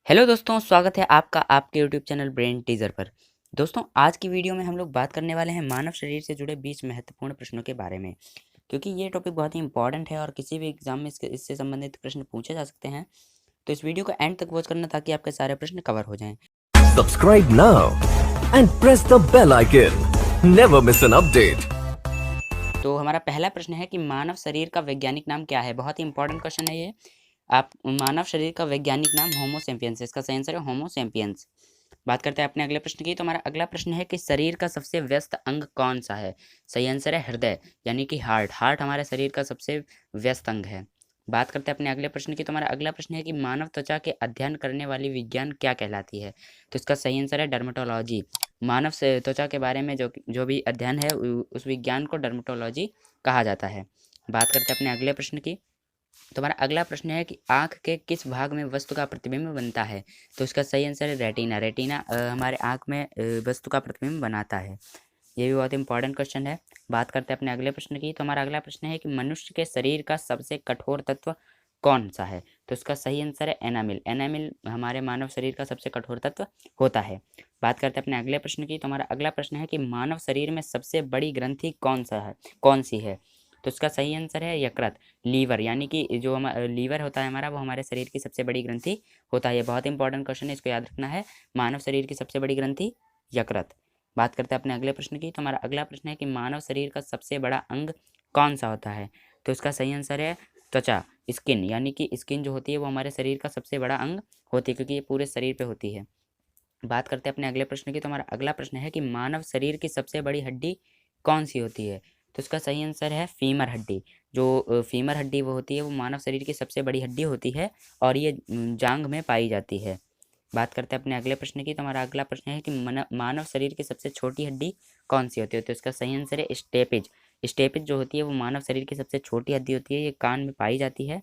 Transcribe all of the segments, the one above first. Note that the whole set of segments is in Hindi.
हेलो दोस्तों, स्वागत है आपका आपके यूट्यूब चैनल ब्रेन टीजर पर। दोस्तों, आज की वीडियो में हम लोग बात करने वाले हैं मानव शरीर से जुड़े 20 महत्वपूर्ण प्रश्नों के बारे में, क्योंकि ये टॉपिक बहुत ही इंपॉर्टेंट है और किसी भी एग्जाम में इससे संबंधित प्रश्न पूछे जा सकते हैं। तो इस वीडियो को एंड तक वॉच करना ताकि आपके सारे प्रश्न कवर हो जाएं। Subscribe now and press the bell icon. Never miss an update. तो हमारा पहला प्रश्न है कि मानव शरीर का वैज्ञानिक नाम क्या है। बहुत ही इंपॉर्टेंट क्वेश्चन है ये। आप मानव शरीर का वैज्ञानिक नाम होमो सेपियंस, इसका सही आंसर है होमो सेपियंस। बात करते हैं अपने अगले प्रश्न की। तो हमारा अगला प्रश्न है कि शरीर का सबसे व्यस्त अंग कौन सा है। सही आंसर है हृदय, यानी कि हार्ट। हार्ट हमारे शरीर का सबसे व्यस्त अंग है। बात करते हैं अपने अगले प्रश्न की। तो हमारा अगला प्रश्न है कि मानव त्वचा के अध्ययन करने वाली विज्ञान क्या कहलाती है। तो इसका सही आंसर है डर्मेटोलॉजी। मानव से त्वचा के बारे में जो जो भी अध्ययन है उस विज्ञान को डर्मेटोलॉजी कहा जाता है। बात करते हैं अपने अगले प्रश्न की। तो हमारा अगला प्रश्न है कि आँख के किस भाग में वस्तु का प्रतिबिंब बनता है। तो इसका सही आंसर है रेटिना। रेटिना हमारे आँख में वस्तु का प्रतिबिंब बनाता है। ये भी बहुत इंपॉर्टेंट क्वेश्चन है। बात करते हैं अपने अगले प्रश्न की। तो हमारा अगला प्रश्न है कि मनुष्य के शरीर का सबसे कठोर तत्व कौन सा है। तो इसका सही आंसर है एनामिल। एनामिल हमारे मानव शरीर का सबसे कठोर तत्व होता है। बात करते हैं अपने अगले प्रश्न की। तो हमारा अगला प्रश्न है कि मानव शरीर में सबसे बड़ी ग्रंथि कौन सी है। तो इसका सही आंसर है यकृत, लीवर, यानी कि जो लीवर होता है हमारा, वो हमारे शरीर की सबसे बड़ी ग्रंथि होता है। ये बहुत इंपॉर्टेंट क्वेश्चन है, इसको याद रखना है। मानव शरीर की सबसे बड़ी ग्रंथि यकृत। बात करते हैं अपने अगले प्रश्न की। तो हमारा अगला प्रश्न है कि मानव शरीर का सबसे बड़ा अंग कौन सा होता है। तो इसका सही आंसर है त्वचा, स्किन, यानी कि स्किन जो होती है वो हमारे शरीर का सबसे बड़ा अंग होती है, क्योंकि ये पूरे शरीर पे होती है। बात करते हैं अपने अगले प्रश्न की। तो हमारा अगला प्रश्न है कि मानव शरीर की सबसे बड़ी हड्डी कौन सी होती है। तो इसका सही आंसर है फीमर हड्डी। जो फीमर हड्डी वो होती है वो मानव शरीर की सबसे बड़ी हड्डी होती है और ये जांघ में पाई जाती है। बात करते हैं अपने अगले प्रश्न की। तो हमारा अगला प्रश्न है कि मानव शरीर की सबसे छोटी हड्डी कौन सी होती है। तो इसका सही आंसर है स्टेपिज। स्टेपिज जो होती है वो मानव शरीर की सबसे छोटी हड्डी होती है, ये कान में पाई जाती है।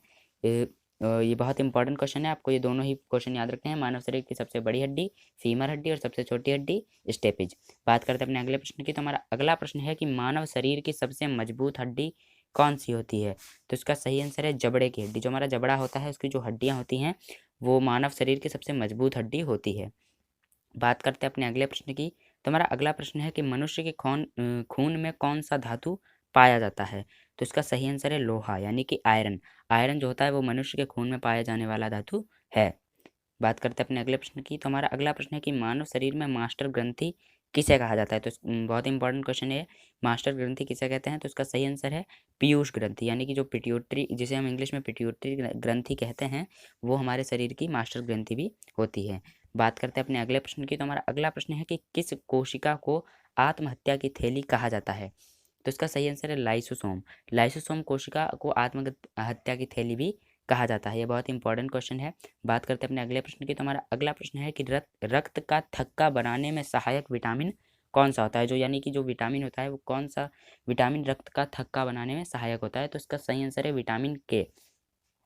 ये बहुत इंपॉर्टेंट क्वेश्चन है, आपको ये दोनों ही क्वेश्चन याद रखने हैं। मानव शरीर की सबसे बड़ी हड्डी फीमर हड्डी और सबसे छोटी हड्डी स्टेपिज। बात करते हैं अपने अगले प्रश्न की। तो हमारा अगला प्रश्न है कि मानव शरीर की सबसे मजबूत हड्डी कौन सी होती है। तो इसका सही आंसर है जबड़े की हड्डी। जो हमारा जबड़ा होता है उसकी जो हड्डियाँ होती हैं वो मानव शरीर की सबसे मजबूत हड्डी होती है। बात करते हैं अपने अगले प्रश्न की। तो हमारा अगला प्रश्न है कि मनुष्य के खून में कौन सा धातु पाया जाता है। तो इसका सही आंसर है लोहा, यानी कि आयरन। आयरन जो होता है वो मनुष्य के खून में पाया जाने वाला धातु है। बात करते हैं अपने अगले प्रश्न की। तो हमारा अगला प्रश्न है कि मानव शरीर में मास्टर ग्रंथि किसे कहा जाता है। तो बहुत इंपॉर्टेंट क्वेश्चन है, मास्टर ग्रंथि किसे कहते हैं। तो इसका सही आंसर है पीयूष ग्रंथि, यानी कि जो पिट्यूटरी, जिसे हम इंग्लिश में पिट्यूटरी ग्रंथि कहते हैं, वो हमारे शरीर की मास्टर ग्रंथि भी होती है। बात करते हैं अपने अगले प्रश्न की। तो हमारा अगला प्रश्न है कि किस कोशिका को आत्महत्या की थैली कहा जाता है। तो इसका सही आंसर है लाइसोसोम। लाइसोसोम कोशिका को आत्महत्या की थैली भी कहा जाता है। ये बहुत इंपॉर्टेंट क्वेश्चन है। बात करते हैं अपने अगले प्रश्न की। तो हमारा अगला प्रश्न है कि रक्त का थक्का बनाने में सहायक विटामिन कौन सा होता है। जो यानी कि जो विटामिन होता है वो कौन सा विटामिन रक्त का थक्का बनाने में सहायक होता है। तो इसका सही आंसर है विटामिन के।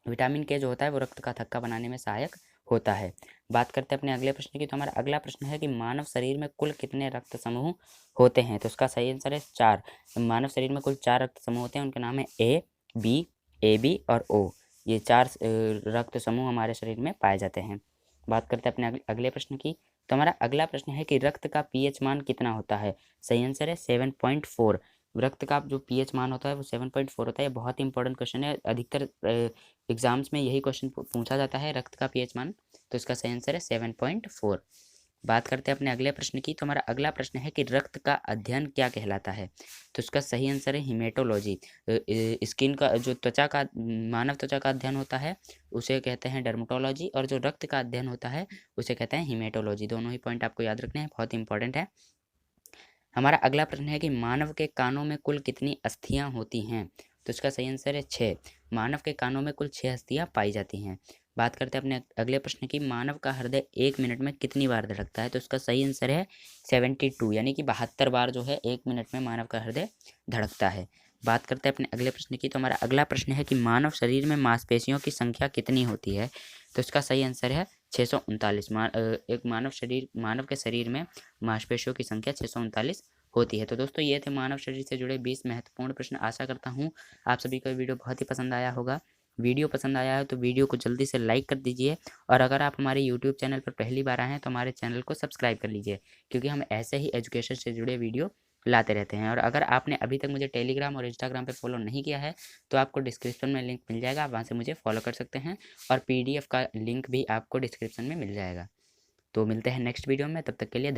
विटामिन के जो होता है वो रक्त का थक्का बनाने में सहायक होता है। बात करते हैं अपने अगले प्रश्न की। तो हमारा अगला प्रश्न है कि मानव शरीर में कुल कितने रक्त समूह होते हैं। तो उसका सही आंसर है 4। मानव शरीर में कुल 4 रक्त समूह होते हैं, उनके नाम है AB और O। ये 4 रक्त समूह हमारे शरीर में पाए जाते हैं। बात करते हैं अपने अगले प्रश्न की। तो हमारा अगला प्रश्न है कि रक्त का पीएच मान कितना होता है। सही आंसर है 7.4। रक्त का जो पीएच मान होता है वो 7.4 होता है। बहुत इंपॉर्टेंट क्वेश्चन है, अधिकतर एग्जाम्स में यही क्वेश्चन पूछा जाता है, रक्त का पीएच मान। तो इसका सही आंसर है 7.4। बात करते हैं अपने अगले प्रश्न की। तो हमारा अगला प्रश्न है कि रक्त का अध्ययन क्या कहलाता है। तो इसका सही आंसर है हिमेटोलॉजी। स्किन का जो त्वचा का मानव त्वचा का अध्ययन होता है उसे कहते हैं डर्मेटोलॉजी, और जो रक्त का अध्ययन होता है उसे कहते हैं हिमेटोलॉजी। दोनों ही पॉइंट आपको याद रखने हैं, बहुत इंपॉर्टेंट है। हमारा अगला प्रश्न है कि मानव के कानों में कुल कितनी अस्थियां होती हैं। तो इसका सही आंसर है 6। मानव के कानों में कुल 6 अस्थियां पाई जाती हैं। बात करते हैं अपने अगले प्रश्न की। मानव का हृदय 1 मिनट में कितनी बार धड़कता है। तो इसका सही आंसर है 72, यानी कि 72 बार जो है 1 मिनट में मानव का हृदय धड़कता है। बात करते हैं अपने अगले प्रश्न की। तो हमारा अगला प्रश्न है कि मानव शरीर में मांसपेशियों की संख्या कितनी होती है। तो इसका सही आंसर है 639। एक मानव के शरीर में मांसपेशियों की संख्या 639 होती है। तो दोस्तों ये थे मानव शरीर से जुड़े 20 महत्वपूर्ण प्रश्न। आशा करता हूँ आप सभी को वीडियो बहुत ही पसंद आया होगा। वीडियो पसंद आया है तो वीडियो को जल्दी से लाइक कर दीजिए, और अगर आप हमारे यूट्यूब चैनल पर पहली बार आए हैं तो हमारे चैनल को सब्सक्राइब कर लीजिए, क्योंकि हम ऐसे ही एजुकेशन से जुड़े वीडियो लाते रहते हैं। और अगर आपने अभी तक मुझे टेलीग्राम और इंस्टाग्राम पे फॉलो नहीं किया है तो आपको डिस्क्रिप्शन में लिंक मिल जाएगा, आप वहाँ से मुझे फॉलो कर सकते हैं, और PDF का लिंक भी आपको डिस्क्रिप्शन में मिल जाएगा। तो मिलते हैं नेक्स्ट वीडियो में, तब तक के लिए धन्यवाद।